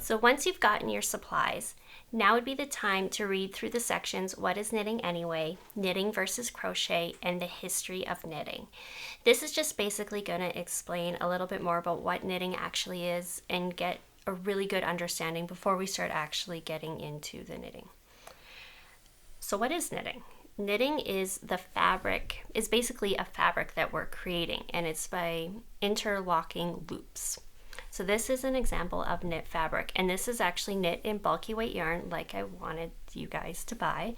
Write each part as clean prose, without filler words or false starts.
So once you've gotten your supplies, now would be the time to read through the sections, What is Knitting Anyway, Knitting versus Crochet, and the History of Knitting. This is just basically going to explain a little bit more about what knitting actually is and get a really good understanding before we start actually getting into the knitting. So what is knitting? Knitting is basically a fabric that we're creating, and it's by interlocking loops. So this is an example of knit fabric, and this is actually knit in bulky weight yarn like I wanted you guys to buy.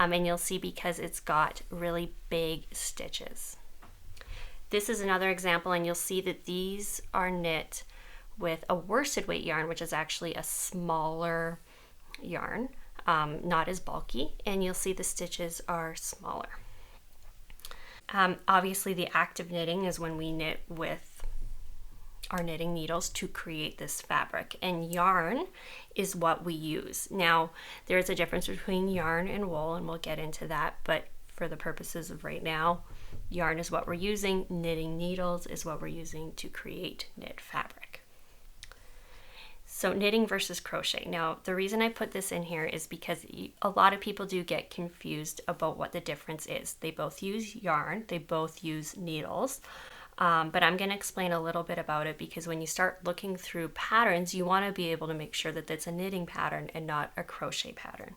And you'll see because it's got really big stitches. This is another example, and you'll see that these are knit with a worsted weight yarn, which is actually a smaller yarn, not as bulky, and you'll see the stitches are smaller. Obviously the active knitting is when we knit with our knitting needles to create this fabric, and yarn is what we use. Now there is a difference between yarn and wool, and we'll get into that, but for the purposes of right now, yarn is what we're using, knitting needles is what we're using to create knit fabric. So knitting versus crochet. Now the reason I put this in here is because a lot of people do get confused about what the difference is. They both use yarn, they both use needles. But I'm going to explain a little bit about it, because when you start looking through patterns, you want to be able to make sure that it's a knitting pattern and not a crochet pattern.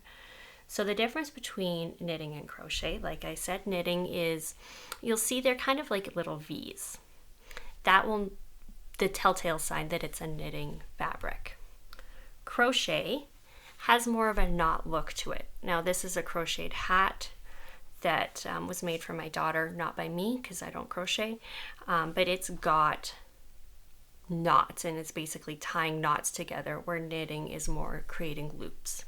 So the difference between knitting and crochet, like I said, knitting is, you'll see they're kind of like little V's. The telltale sign that it's a knitting fabric. Crochet has more of a knot look to it. Now this is a crocheted hat that was made for my daughter, not by me because I don't crochet, but it's got knots, and it's basically tying knots together, where knitting is more creating loops.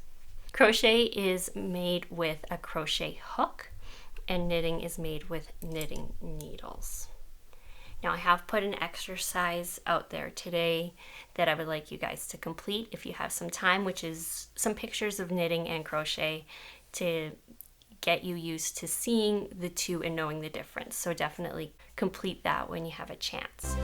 Crochet is made with a crochet hook, and knitting is made with knitting needles. Now I have put an exercise out there today that I would like you guys to complete if you have some time, which is some pictures of knitting and crochet to get you used to seeing the two and knowing the difference. So definitely complete that when you have a chance.